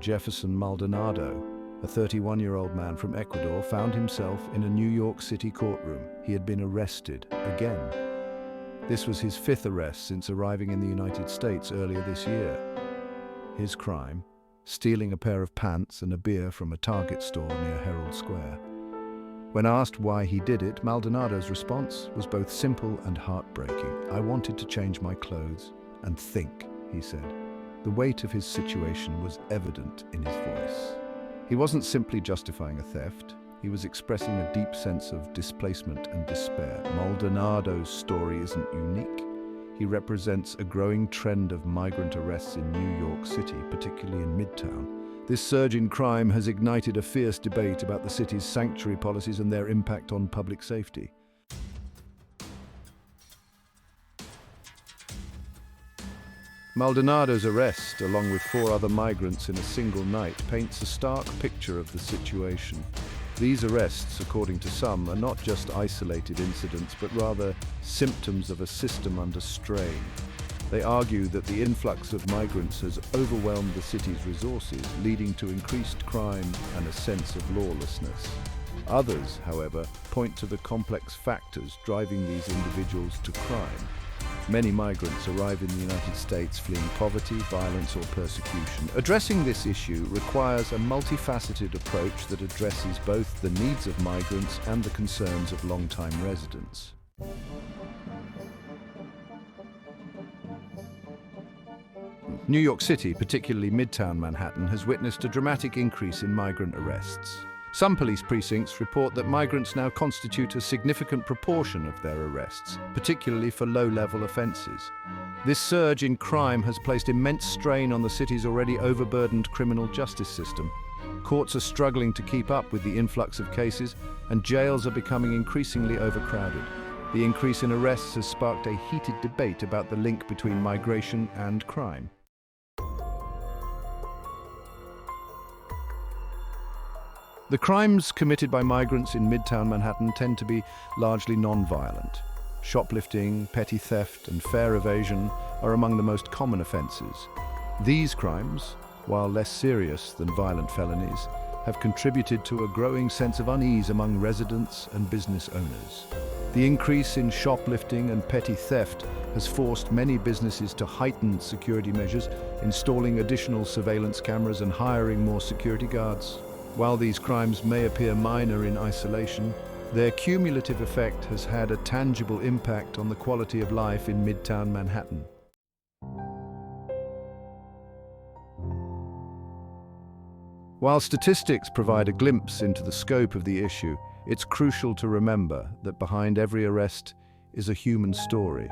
Jefferson Maldenado, a 31-year-old man from Ecuador, found himself in a New York City courtroom. He had been arrested again. This was his fifth arrest since arriving in the United States earlier this year. His crime: stealing a pair of pants and a beer from a Target store near Herald Square. When asked why he did it, Maldenado's response was both simple and heartbreaking. "I wanted to change my clothes and think," he said. The weight of his situation was evident in his voice. He wasn't simply justifying a theft, he was expressing a deep sense of displacement and despair. Maldenado's story isn't unique. He represents a growing trend of migrant arrests in New York City, particularly in Midtown. This surge in crime has ignited a fierce debate about the city's sanctuary policies and their impact on public safety. Maldenado's arrest, along with 4 other migrants in a single night, paints a stark picture of the situation. These arrests, according to some, are not just isolated incidents, but rather symptoms of a system under strain. They argue that the influx of migrants has overwhelmed the city's resources, leading to increased crime and a sense of lawlessness. Others, however, point to the complex factors driving these individuals to crime. Many migrants arrive in the United States fleeing poverty, violence, or persecution. Addressing this issue requires a multifaceted approach that addresses both the needs of migrants and the concerns of long-time residents. New York City, particularly Midtown Manhattan, has witnessed a dramatic increase in migrant arrests. Some police precincts report that migrants now constitute a significant proportion of their arrests, particularly for low-level offenses. This surge in crime has placed immense strain on the city's already overburdened criminal justice system. Courts are struggling to keep up with the influx of cases, and jails are becoming increasingly overcrowded. The increase in arrests has sparked a heated debate about the link between migration and crime. The crimes committed by migrants in Midtown Manhattan tend to be largely non-violent. Shoplifting, petty theft, and fare evasion are among the most common offenses. These crimes, while less serious than violent felonies, have contributed to a growing sense of unease among residents and business owners. The increase in shoplifting and petty theft has forced many businesses to heighten security measures, installing additional surveillance cameras and hiring more security guards. While these crimes may appear minor in isolation, their cumulative effect has had a tangible impact on the quality of life in Midtown Manhattan. While statistics provide a glimpse into the scope of the issue, it's crucial to remember that behind every arrest is a human story.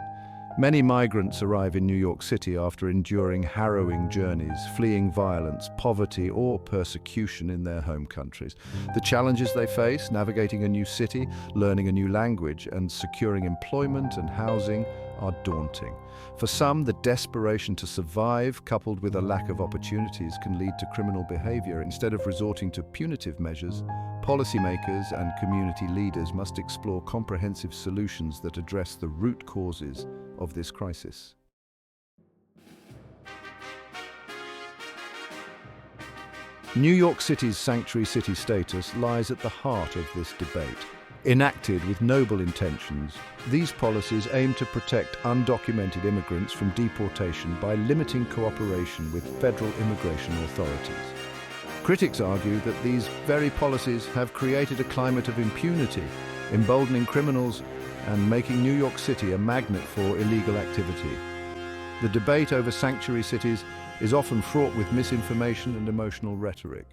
Many migrants arrive in New York City after enduring harrowing journeys, fleeing violence, poverty, or persecution in their home countries. The challenges they face, navigating a new city, learning a new language, and securing employment and housing, are daunting. For some, the desperation to survive, coupled with a lack of opportunities, can lead to criminal behavior. Instead of resorting to punitive measures, policymakers and community leaders must explore comprehensive solutions that address the root causes of this crisis. New York City's sanctuary city status lies at the heart of this debate. Enacted with noble intentions, these policies aim to protect undocumented immigrants from deportation by limiting cooperation with federal immigration authorities. Critics argue that these very policies have created a climate of impunity, emboldening criminals and making New York City a magnet for illegal activity. The debate over sanctuary cities is often fraught with misinformation and emotional rhetoric.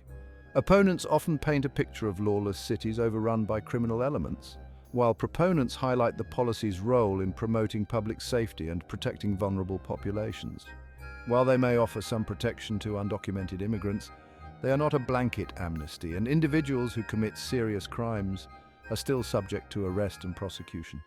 Opponents often paint a picture of lawless cities overrun by criminal elements, while proponents highlight the policy's role in promoting public safety and protecting vulnerable populations. While they may offer some protection to undocumented immigrants, they are not a blanket amnesty, and individuals who commit serious crimes are still subject to arrest and prosecution.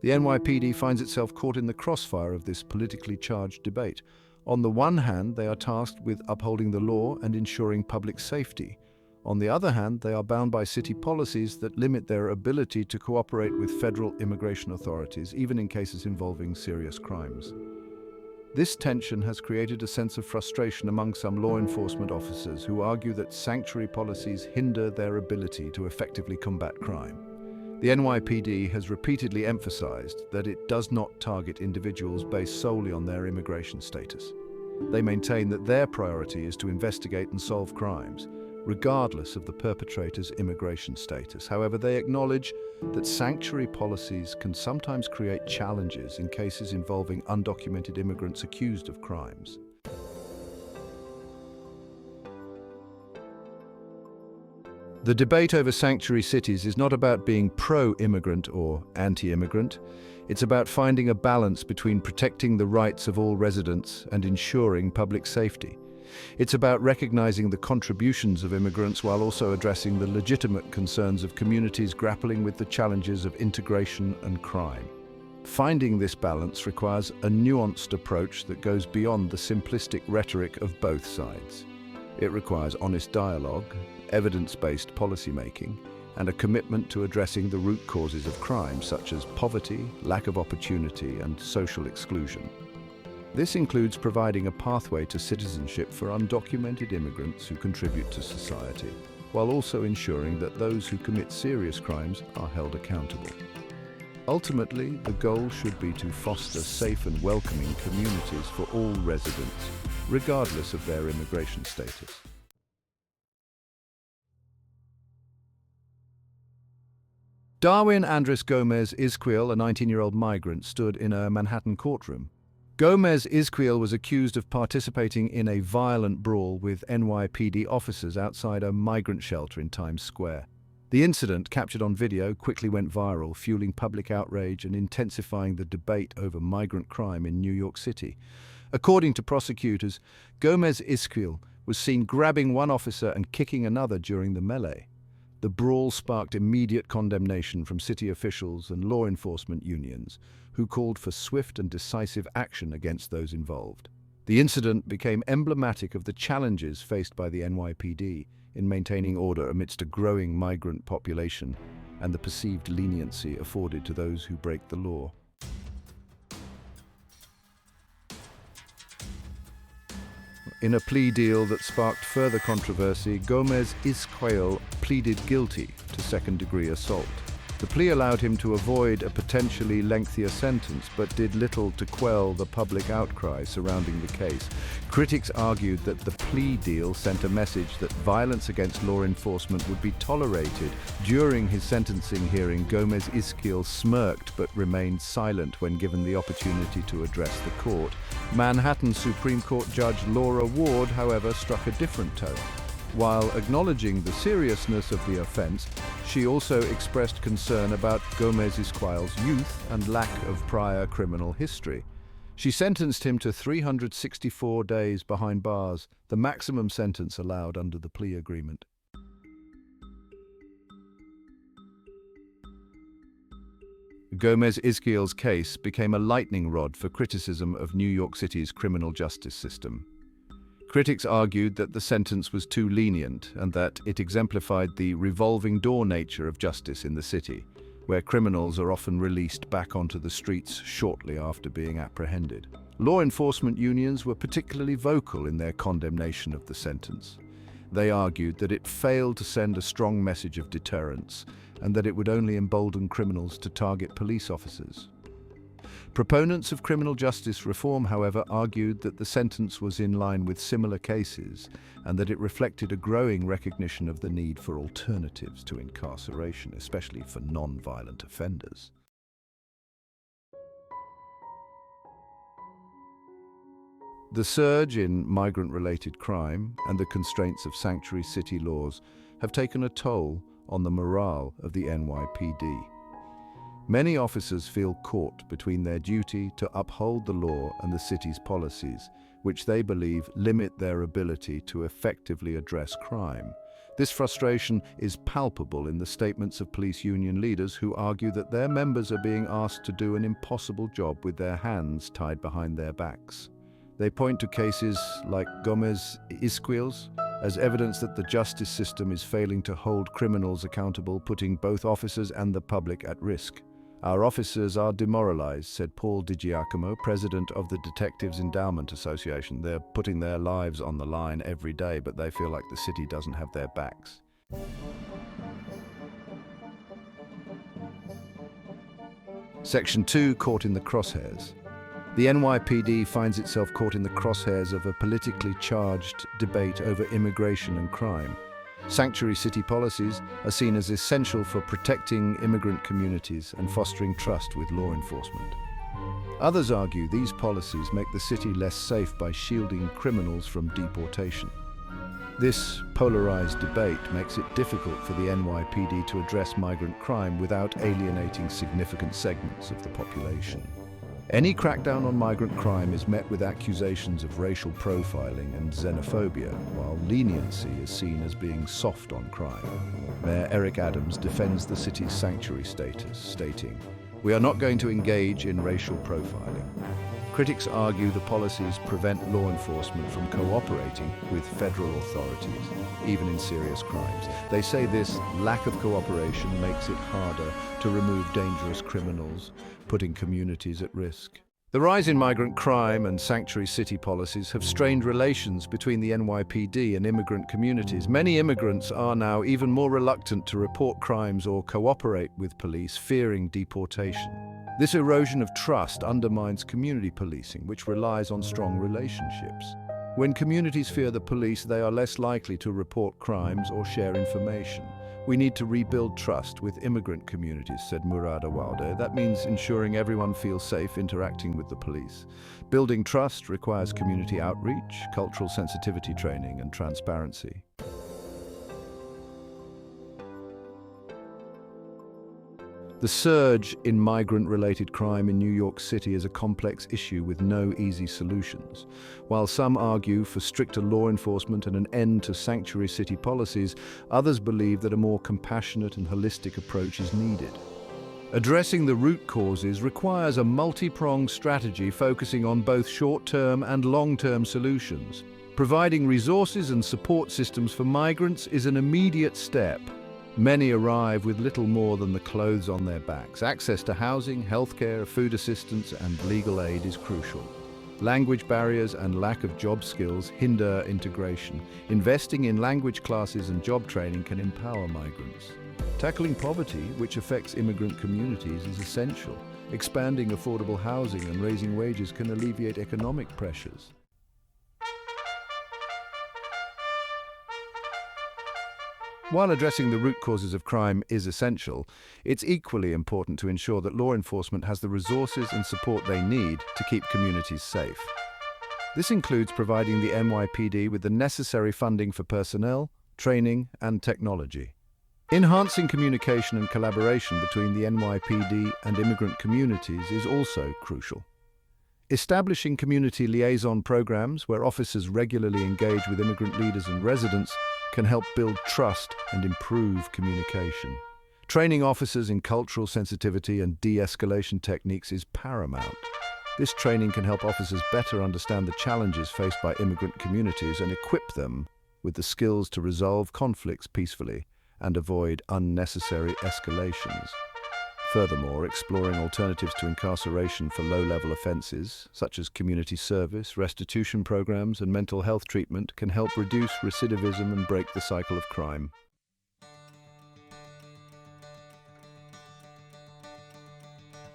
The NYPD finds itself caught in the crossfire of this politically charged debate. On the one hand, they are tasked with upholding the law and ensuring public safety. On the other hand, they are bound by city policies that limit their ability to cooperate with federal immigration authorities, even in cases involving serious crimes. This tension has created a sense of frustration among some law enforcement officers who argue that sanctuary policies hinder their ability to effectively combat crime. The NYPD has repeatedly emphasized that it does not target individuals based solely on their immigration status. They maintain that their priority is to investigate and solve crimes, regardless of the perpetrator's immigration status. However, they acknowledge that sanctuary policies can sometimes create challenges in cases involving undocumented immigrants accused of crimes. The debate over sanctuary cities is not about being pro-immigrant or anti-immigrant. It's about finding a balance between protecting the rights of all residents and ensuring public safety. It's about recognizing the contributions of immigrants while also addressing the legitimate concerns of communities grappling with the challenges of integration and crime. Finding this balance requires a nuanced approach that goes beyond the simplistic rhetoric of both sides. It requires honest dialogue, evidence-based policymaking, and a commitment to addressing the root causes of crime such as poverty, lack of opportunity, and social exclusion. This includes providing a pathway to citizenship for undocumented immigrants who contribute to society, while also ensuring that those who commit serious crimes are held accountable. Ultimately, the goal should be to foster safe and welcoming communities for all residents, regardless of their immigration status. Darwin Andres Gomez Izquiel, a 19-year-old migrant, stood in a Manhattan courtroom. Gomez Izquiel was accused of participating in a violent brawl with NYPD officers outside a migrant shelter in Times Square. The incident, captured on video, quickly went viral, fueling public outrage and intensifying the debate over migrant crime in New York City. According to prosecutors, Gomez Izquiel was seen grabbing one officer and kicking another during the melee. The brawl sparked immediate condemnation from city officials and law enforcement unions, who called for swift and decisive action against those involved. The incident became emblematic of the challenges faced by the NYPD in maintaining order amidst a growing migrant population and the perceived leniency afforded to those who break the law. In a plea deal that sparked further controversy, Gomez Izquiel pleaded guilty to second-degree assault. The plea allowed him to avoid a potentially lengthier sentence, but did little to quell the public outcry surrounding the case. Critics argued that the plea deal sent a message that violence against law enforcement would be tolerated. During his sentencing hearing, Gomez Izquiel smirked but remained silent when given the opportunity to address the court. Manhattan Supreme Court Judge Laura Ward, however, struck a different tone. While acknowledging the seriousness of the offense, she also expressed concern about Gomez Izquiel's youth and lack of prior criminal history. She sentenced him to 364 days behind bars, the maximum sentence allowed under the plea agreement. Gomez Izquiel's case became a lightning rod for criticism of New York City's criminal justice system. Critics argued that the sentence was too lenient and that it exemplified the revolving door nature of justice in the city, where criminals are often released back onto the streets shortly after being apprehended. Law enforcement unions were particularly vocal in their condemnation of the sentence. They argued that it failed to send a strong message of deterrence and that it would only embolden criminals to target police officers. Proponents of criminal justice reform, however, argued that the sentence was in line with similar cases and that it reflected a growing recognition of the need for alternatives to incarceration, especially for non-violent offenders. The surge in migrant-related crime and the constraints of sanctuary city laws have taken a toll on the morale of the NYPD. Many officers feel caught between their duty to uphold the law and the city's policies, which they believe limit their ability to effectively address crime. This frustration is palpable in the statements of police union leaders who argue that their members are being asked to do an impossible job with their hands tied behind their backs. They point to cases like Gomez Izquiel's as evidence that the justice system is failing to hold criminals accountable, putting both officers and the public at risk. "Our officers are demoralized," said Paul DiGiacomo, president of the Detectives Endowment Association. "They're putting their lives on the line every day, but they feel like the city doesn't have their backs." Section 2, caught in the crosshairs. The NYPD finds itself caught in the crosshairs of a politically charged debate over immigration and crime. Sanctuary city policies are seen as essential for protecting immigrant communities and fostering trust with law enforcement. Others argue these policies make the city less safe by shielding criminals from deportation. This polarized debate makes it difficult for the NYPD to address migrant crime without alienating significant segments of the population. Any crackdown on migrant crime is met with accusations of racial profiling and xenophobia, while leniency is seen as being soft on crime. Mayor Eric Adams defends the city's sanctuary status, stating, "We are not going to engage in racial profiling." Critics argue the policies prevent law enforcement from cooperating with federal authorities, even in serious crimes. They say this lack of cooperation makes it harder to remove dangerous criminals, putting communities at risk. The rise in migrant crime and sanctuary city policies have strained relations between the NYPD and immigrant communities. Many immigrants are now even more reluctant to report crimes or cooperate with police, fearing deportation. This erosion of trust undermines community policing, which relies on strong relationships. When communities fear the police, they are less likely to report crimes or share information. "We need to rebuild trust with immigrant communities," said Murad Awalde. "That means ensuring everyone feels safe interacting with the police. Building trust requires community outreach, cultural sensitivity training, and transparency." The surge in migrant-related crime in New York City is a complex issue with no easy solutions. While some argue for stricter law enforcement and an end to sanctuary city policies, others believe that a more compassionate and holistic approach is needed. Addressing the root causes requires a multi-pronged strategy focusing on both short-term and long-term solutions. Providing resources and support systems for migrants is an immediate step. Many arrive with little more than the clothes on their backs. Access to housing, healthcare, food assistance, and legal aid is crucial. Language barriers and lack of job skills hinder integration. Investing in language classes and job training can empower migrants. Tackling poverty, which affects immigrant communities, is essential. Expanding affordable housing and raising wages can alleviate economic pressures. While addressing the root causes of crime is essential, it's equally important to ensure that law enforcement has the resources and support they need to keep communities safe. This includes providing the NYPD with the necessary funding for personnel, training, and technology. Enhancing communication and collaboration between the NYPD and immigrant communities is also crucial. Establishing community liaison programs where officers regularly engage with immigrant leaders and residents can help build trust and improve communication. Training officers in cultural sensitivity and de-escalation techniques is paramount. This training can help officers better understand the challenges faced by immigrant communities and equip them with the skills to resolve conflicts peacefully and avoid unnecessary escalations. Furthermore, exploring alternatives to incarceration for low-level offenses, such as community service, restitution programs, and mental health treatment, can help reduce recidivism and break the cycle of crime.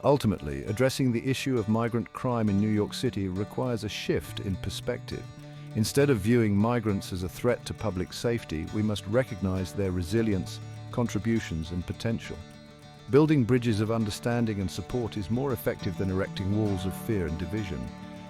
Ultimately, addressing the issue of migrant crime in New York City requires a shift in perspective. Instead of viewing migrants as a threat to public safety, we must recognize their resilience, contributions, and potential. Building bridges of understanding and support is more effective than erecting walls of fear and division.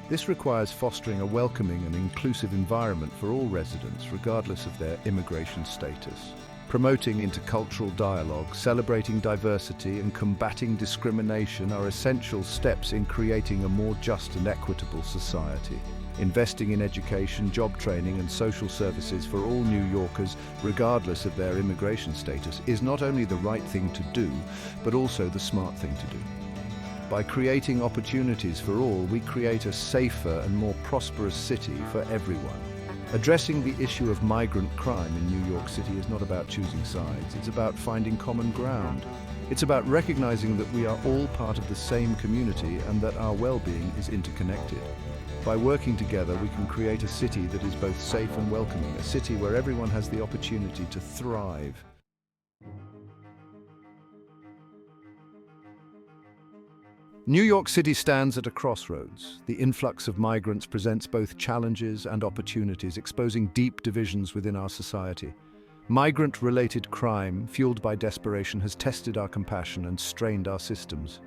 This requires fostering a welcoming and inclusive environment for all residents, regardless of their immigration status. Promoting intercultural dialogue, celebrating diversity, and combating discrimination are essential steps in creating a more just and equitable society. Investing in education, job training, and social services for all New Yorkers, regardless of their immigration status, is not only the right thing to do, but also the smart thing to do. By creating opportunities for all, we create a safer and more prosperous city for everyone. Addressing the issue of migrant crime in New York City is not about choosing sides. It's about finding common ground. It's about recognizing that we are all part of the same community and that our well-being is interconnected. By working together, we can create a city that is both safe and welcoming, a city where everyone has the opportunity to thrive. New York City stands at a crossroads. The influx of migrants presents both challenges and opportunities, exposing deep divisions within our society. Migrant-related crime, fueled by desperation, has tested our compassion and strained our systems.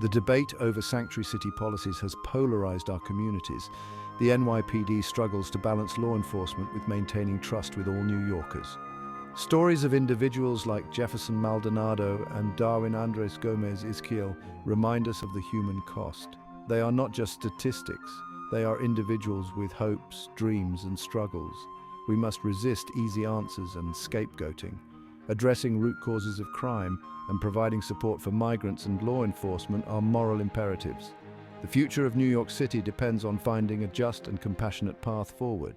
The debate over sanctuary city policies has polarized our communities. The NYPD struggles to balance law enforcement with maintaining trust with all New Yorkers. Stories of individuals like Jefferson Maldenado and Darwin Andres Gomez Izquiel remind us of the human cost. They are not just statistics, they are individuals with hopes, dreams, and struggles. We must resist easy answers and scapegoating. Addressing root causes of crime and providing support for migrants and law enforcement are moral imperatives. The future of New York City depends on finding a just and compassionate path forward.